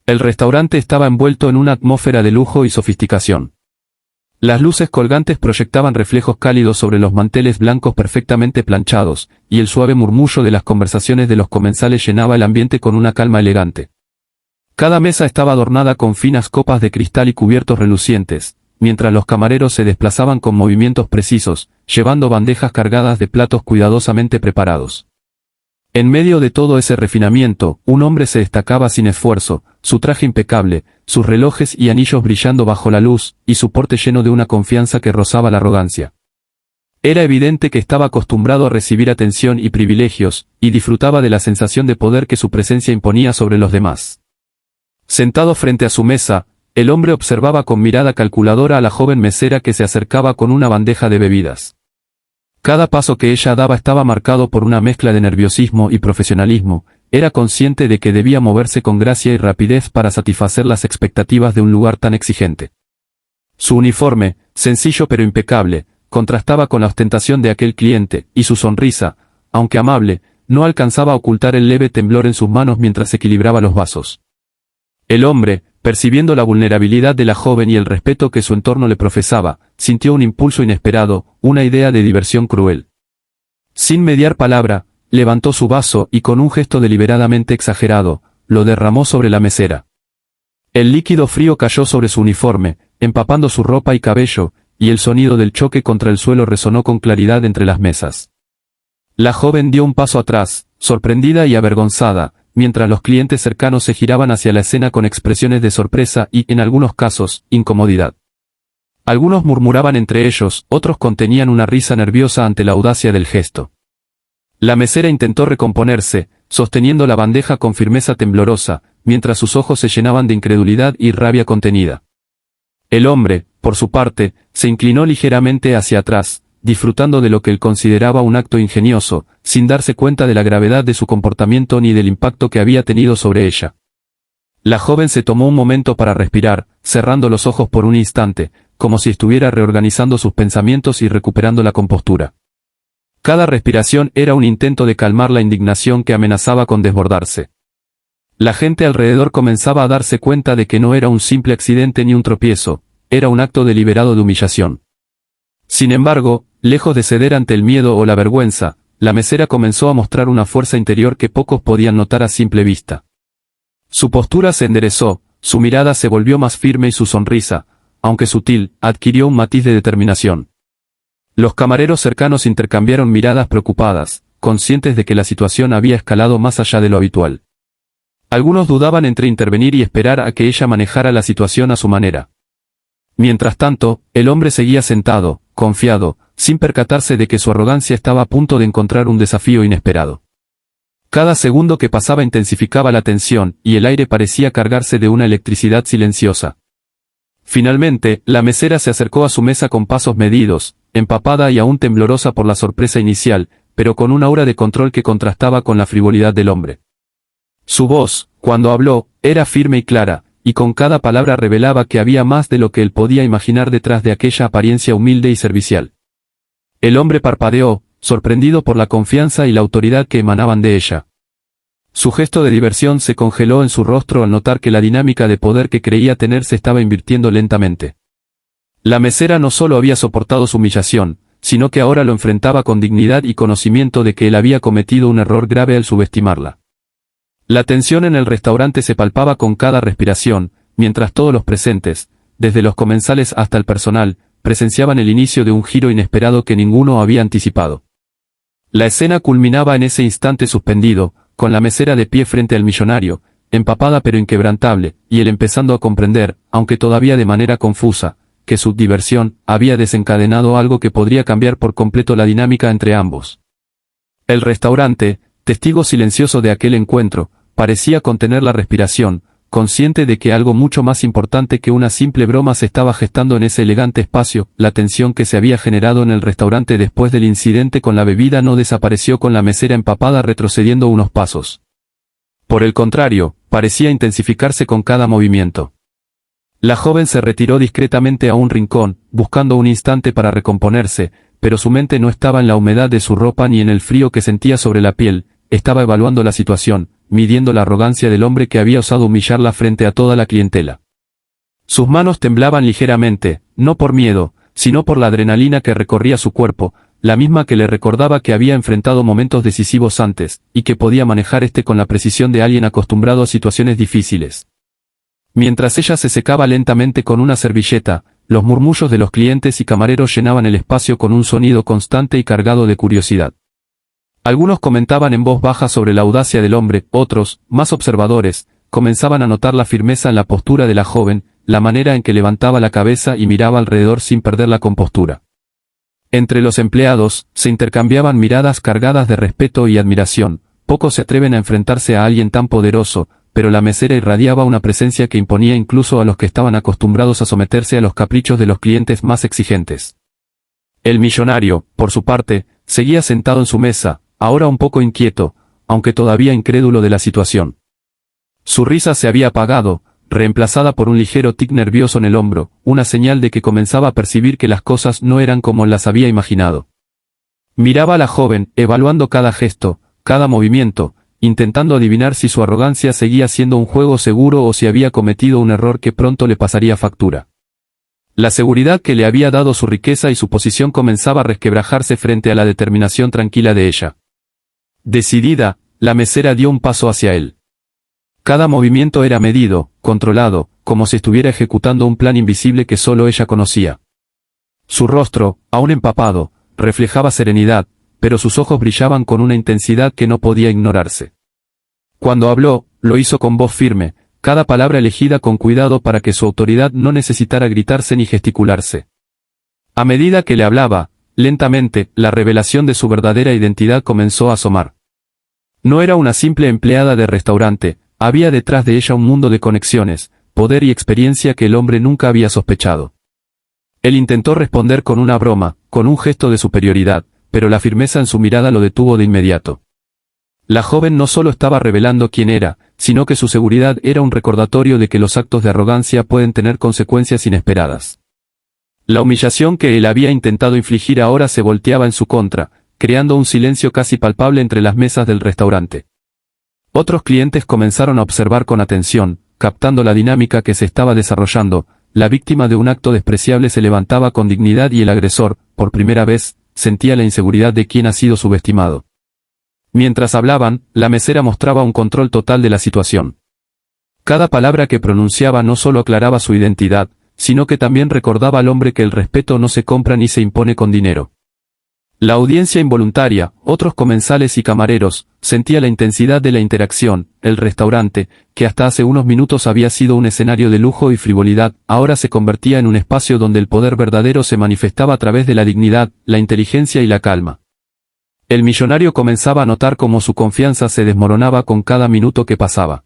El restaurante estaba envuelto en una atmósfera de lujo y sofisticación. Las luces colgantes proyectaban reflejos cálidos sobre los manteles blancos perfectamente planchados, y el suave murmullo de las conversaciones de los comensales llenaba el ambiente con una calma elegante. Cada mesa estaba adornada con finas copas de cristal y cubiertos relucientes, mientras los camareros se desplazaban con movimientos precisos, llevando bandejas cargadas de platos cuidadosamente preparados. En medio de todo ese refinamiento, un hombre se destacaba sin esfuerzo, su traje impecable, sus relojes y anillos brillando bajo la luz, y su porte lleno de una confianza que rozaba la arrogancia. Era evidente que estaba acostumbrado a recibir atención y privilegios, y disfrutaba de la sensación de poder que su presencia imponía sobre los demás. Sentado frente a su mesa, el hombre observaba con mirada calculadora a la joven mesera que se acercaba con una bandeja de bebidas. Cada paso que ella daba estaba marcado por una mezcla de nerviosismo y profesionalismo. Era consciente de que debía moverse con gracia y rapidez para satisfacer las expectativas de un lugar tan exigente. Su uniforme, sencillo pero impecable, contrastaba con la ostentación de aquel cliente, y su sonrisa, aunque amable, no alcanzaba a ocultar el leve temblor en sus manos mientras equilibraba los vasos. El hombre, percibiendo la vulnerabilidad de la joven y el respeto que su entorno le profesaba, sintió un impulso inesperado, una idea de diversión cruel. Sin mediar palabra, levantó su vaso y con un gesto deliberadamente exagerado, lo derramó sobre la mesera. El líquido frío cayó sobre su uniforme, empapando su ropa y cabello, y el sonido del choque contra el suelo resonó con claridad entre las mesas. La joven dio un paso atrás, sorprendida y avergonzada, mientras los clientes cercanos se giraban hacia la escena con expresiones de sorpresa y, en algunos casos, incomodidad. Algunos murmuraban entre ellos, otros contenían una risa nerviosa ante la audacia del gesto. La mesera intentó recomponerse, sosteniendo la bandeja con firmeza temblorosa, mientras sus ojos se llenaban de incredulidad y rabia contenida. El hombre, por su parte, se inclinó ligeramente hacia atrás, disfrutando de lo que él consideraba un acto ingenioso, sin darse cuenta de la gravedad de su comportamiento ni del impacto que había tenido sobre ella. La joven se tomó un momento para respirar, cerrando los ojos por un instante, como si estuviera reorganizando sus pensamientos y recuperando la compostura. Cada respiración era un intento de calmar la indignación que amenazaba con desbordarse. La gente alrededor comenzaba a darse cuenta de que no era un simple accidente ni un tropiezo, era un acto deliberado de humillación. Sin embargo, lejos de ceder ante el miedo o la vergüenza, la mesera comenzó a mostrar una fuerza interior que pocos podían notar a simple vista. Su postura se enderezó, su mirada se volvió más firme y su sonrisa, aunque sutil, adquirió un matiz de determinación. Los camareros cercanos intercambiaron miradas preocupadas, conscientes de que la situación había escalado más allá de lo habitual. Algunos dudaban entre intervenir y esperar a que ella manejara la situación a su manera. Mientras tanto, el hombre seguía sentado, confiado, sin percatarse de que su arrogancia estaba a punto de encontrar un desafío inesperado. Cada segundo que pasaba intensificaba la tensión, y el aire parecía cargarse de una electricidad silenciosa. Finalmente, la mesera se acercó a su mesa con pasos medidos, empapada y aún temblorosa por la sorpresa inicial, pero con un aura de control que contrastaba con la frivolidad del hombre. Su voz, cuando habló, era firme y clara, y con cada palabra revelaba que había más de lo que él podía imaginar detrás de aquella apariencia humilde y servicial. El hombre parpadeó, sorprendido por la confianza y la autoridad que emanaban de ella. Su gesto de diversión se congeló en su rostro al notar que la dinámica de poder que creía tener se estaba invirtiendo lentamente. La mesera no solo había soportado su humillación, sino que ahora lo enfrentaba con dignidad y conocimiento de que él había cometido un error grave al subestimarla. La tensión en el restaurante se palpaba con cada respiración, mientras todos los presentes, desde los comensales hasta el personal, presenciaban el inicio de un giro inesperado que ninguno había anticipado. La escena culminaba en ese instante suspendido, con la mesera de pie frente al millonario, empapada pero inquebrantable, y él empezando a comprender, aunque todavía de manera confusa, que su diversión había desencadenado algo que podría cambiar por completo la dinámica entre ambos. El restaurante, testigo silencioso de aquel encuentro, parecía contener la respiración, consciente de que algo mucho más importante que una simple broma se estaba gestando en ese elegante espacio. La tensión que se había generado en el restaurante después del incidente con la bebida no desapareció con la mesera empapada retrocediendo unos pasos. Por el contrario, parecía intensificarse con cada movimiento. La joven se retiró discretamente a un rincón, buscando un instante para recomponerse, pero su mente no estaba en la humedad de su ropa ni en el frío que sentía sobre la piel, estaba evaluando la situación, midiendo la arrogancia del hombre que había osado humillarla frente a toda la clientela. Sus manos temblaban ligeramente, no por miedo, sino por la adrenalina que recorría su cuerpo, la misma que le recordaba que había enfrentado momentos decisivos antes, y que podía manejar con la precisión de alguien acostumbrado a situaciones difíciles. Mientras ella se secaba lentamente con una servilleta, los murmullos de los clientes y camareros llenaban el espacio con un sonido constante y cargado de curiosidad. Algunos comentaban en voz baja sobre la audacia del hombre, otros, más observadores, comenzaban a notar la firmeza en la postura de la joven, la manera en que levantaba la cabeza y miraba alrededor sin perder la compostura. Entre los empleados, se intercambiaban miradas cargadas de respeto y admiración. Pocos se atreven a enfrentarse a alguien tan poderoso, pero la mesera irradiaba una presencia que imponía incluso a los que estaban acostumbrados a someterse a los caprichos de los clientes más exigentes. El millonario, por su parte, seguía sentado en su mesa, ahora un poco inquieto, aunque todavía incrédulo de la situación. Su risa se había apagado, reemplazada por un ligero tic nervioso en el hombro, una señal de que comenzaba a percibir que las cosas no eran como las había imaginado. Miraba a la joven, evaluando cada gesto, cada movimiento, intentando adivinar si su arrogancia seguía siendo un juego seguro o si había cometido un error que pronto le pasaría factura. La seguridad que le había dado su riqueza y su posición comenzaba a resquebrajarse frente a la determinación tranquila de ella. Decidida, la mesera dio un paso hacia él. Cada movimiento era medido, controlado, como si estuviera ejecutando un plan invisible que solo ella conocía. Su rostro, aún empapado, reflejaba serenidad, pero sus ojos brillaban con una intensidad que no podía ignorarse. Cuando habló, lo hizo con voz firme, cada palabra elegida con cuidado para que su autoridad no necesitara gritarse ni gesticularse. A medida que le hablaba, lentamente, la revelación de su verdadera identidad comenzó a asomar. No era una simple empleada de restaurante, había detrás de ella un mundo de conexiones, poder y experiencia que el hombre nunca había sospechado. Él intentó responder con una broma, con un gesto de superioridad, pero la firmeza en su mirada lo detuvo de inmediato. La joven no solo estaba revelando quién era, sino que su seguridad era un recordatorio de que los actos de arrogancia pueden tener consecuencias inesperadas. La humillación que él había intentado infligir ahora se volteaba en su contra, creando un silencio casi palpable entre las mesas del restaurante. Otros clientes comenzaron a observar con atención, captando la dinámica que se estaba desarrollando. La víctima de un acto despreciable se levantaba con dignidad y el agresor, por primera vez, sentía la inseguridad de quien ha sido subestimado. Mientras hablaban, la mesera mostraba un control total de la situación. Cada palabra que pronunciaba no solo aclaraba su identidad, sino que también recordaba al hombre que el respeto no se compra ni se impone con dinero. La audiencia involuntaria, otros comensales y camareros, sentía la intensidad de la interacción. El restaurante, que hasta hace unos minutos había sido un escenario de lujo y frivolidad, ahora se convertía en un espacio donde el poder verdadero se manifestaba a través de la dignidad, la inteligencia y la calma. El millonario comenzaba a notar cómo su confianza se desmoronaba con cada minuto que pasaba.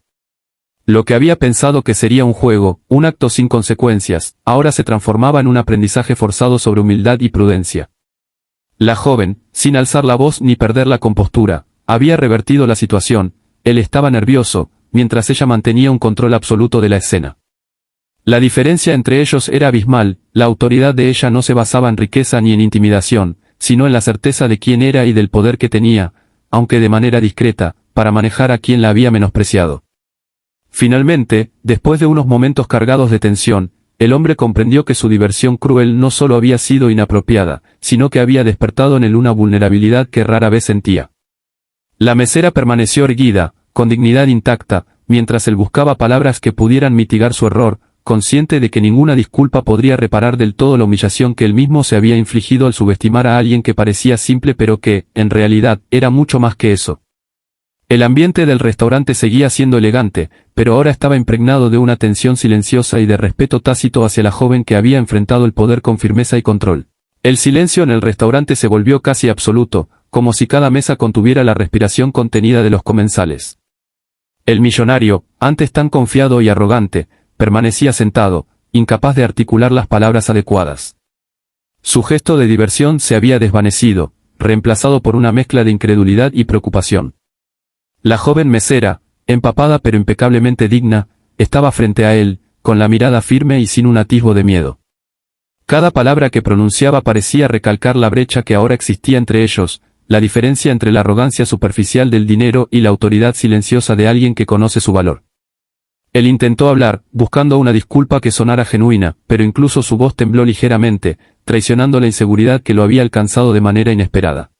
Lo que había pensado que sería un juego, un acto sin consecuencias, ahora se transformaba en un aprendizaje forzado sobre humildad y prudencia. La joven, sin alzar la voz ni perder la compostura, había revertido la situación. Él estaba nervioso, mientras ella mantenía un control absoluto de la escena. La diferencia entre ellos era abismal. La autoridad de ella no se basaba en riqueza ni en intimidación, sino en la certeza de quién era y del poder que tenía, aunque de manera discreta, para manejar a quien la había menospreciado. Finalmente, después de unos momentos cargados de tensión, el hombre comprendió que su diversión cruel no solo había sido inapropiada, sino que había despertado en él una vulnerabilidad que rara vez sentía. La mesera permaneció erguida, con dignidad intacta, mientras él buscaba palabras que pudieran mitigar su error, consciente de que ninguna disculpa podría reparar del todo la humillación que él mismo se había infligido al subestimar a alguien que parecía simple pero que, en realidad, era mucho más que eso. El ambiente del restaurante seguía siendo elegante, pero ahora estaba impregnado de una tensión silenciosa y de respeto tácito hacia la joven que había enfrentado el poder con firmeza y control. El silencio en el restaurante se volvió casi absoluto, como si cada mesa contuviera la respiración contenida de los comensales. El millonario, antes tan confiado y arrogante, permanecía sentado, incapaz de articular las palabras adecuadas. Su gesto de diversión se había desvanecido, reemplazado por una mezcla de incredulidad y preocupación. La joven mesera, empapada pero impecablemente digna, estaba frente a él, con la mirada firme y sin un atisbo de miedo. Cada palabra que pronunciaba parecía recalcar la brecha que ahora existía entre ellos. la diferencia entre la arrogancia superficial del dinero y la autoridad silenciosa de alguien que conoce su valor. Él intentó hablar, buscando una disculpa que sonara genuina, pero incluso su voz tembló ligeramente, traicionando la inseguridad que lo había alcanzado de manera inesperada.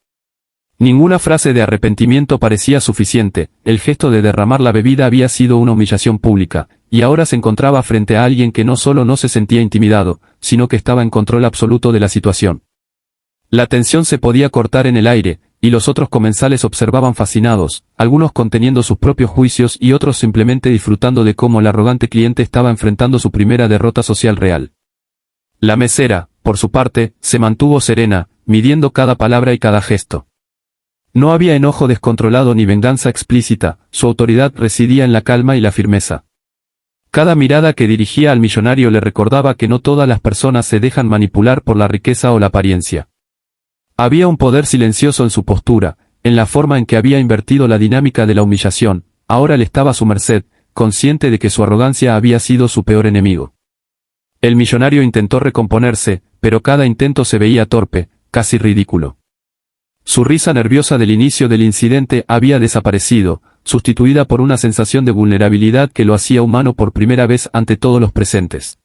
Ninguna frase de arrepentimiento parecía suficiente, el gesto de derramar la bebida había sido una humillación pública, y ahora se encontraba frente a alguien que no solo no se sentía intimidado, sino que estaba en control absoluto de la situación. La tensión se podía cortar en el aire, y los otros comensales observaban fascinados, algunos conteniendo sus propios juicios y otros simplemente disfrutando de cómo el arrogante cliente estaba enfrentando su primera derrota social real. La mesera, por su parte, se mantuvo serena, midiendo cada palabra y cada gesto. No había enojo descontrolado ni venganza explícita, su autoridad residía en la calma y la firmeza. Cada mirada que dirigía al millonario le recordaba que no todas las personas se dejan manipular por la riqueza o la apariencia. Había un poder silencioso en su postura, en la forma en que había invertido la dinámica de la humillación, ahora él estaba a su merced, consciente de que su arrogancia había sido su peor enemigo. El millonario intentó recomponerse, pero cada intento se veía torpe, casi ridículo. Su risa nerviosa del inicio del incidente había desaparecido, sustituida por una sensación de vulnerabilidad que lo hacía humano por primera vez ante todos los presentes.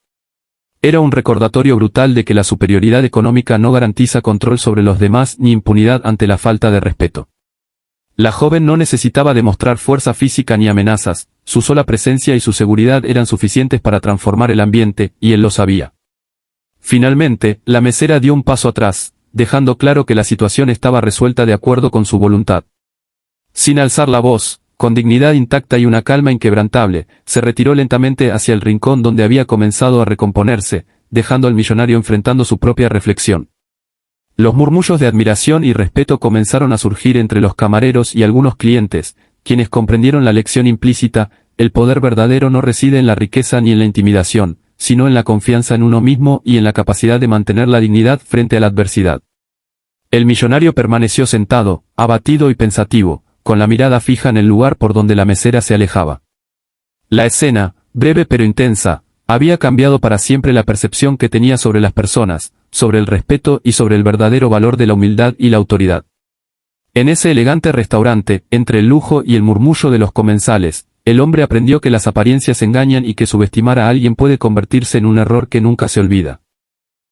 Era un recordatorio brutal de que la superioridad económica no garantiza control sobre los demás ni impunidad ante la falta de respeto. La joven no necesitaba demostrar fuerza física ni amenazas, su sola presencia y su seguridad eran suficientes para transformar el ambiente, y él lo sabía. Finalmente, la mesera dio un paso atrás, dejando claro que la situación estaba resuelta de acuerdo con su voluntad. Sin alzar la voz, con dignidad intacta y una calma inquebrantable, se retiró lentamente hacia el rincón donde había comenzado a recomponerse, dejando al millonario enfrentando su propia reflexión. Los murmullos de admiración y respeto comenzaron a surgir entre los camareros y algunos clientes, quienes comprendieron la lección implícita: el poder verdadero no reside en la riqueza ni en la intimidación, sino en la confianza en uno mismo y en la capacidad de mantener la dignidad frente a la adversidad. El millonario permaneció sentado, abatido y pensativo, con la mirada fija en el lugar por donde la mesera se alejaba. La escena, breve pero intensa, había cambiado para siempre la percepción que tenía sobre las personas, sobre el respeto y sobre el verdadero valor de la humildad y la autoridad. En ese elegante restaurante, entre el lujo y el murmullo de los comensales, el hombre aprendió que las apariencias engañan y que subestimar a alguien puede convertirse en un error que nunca se olvida.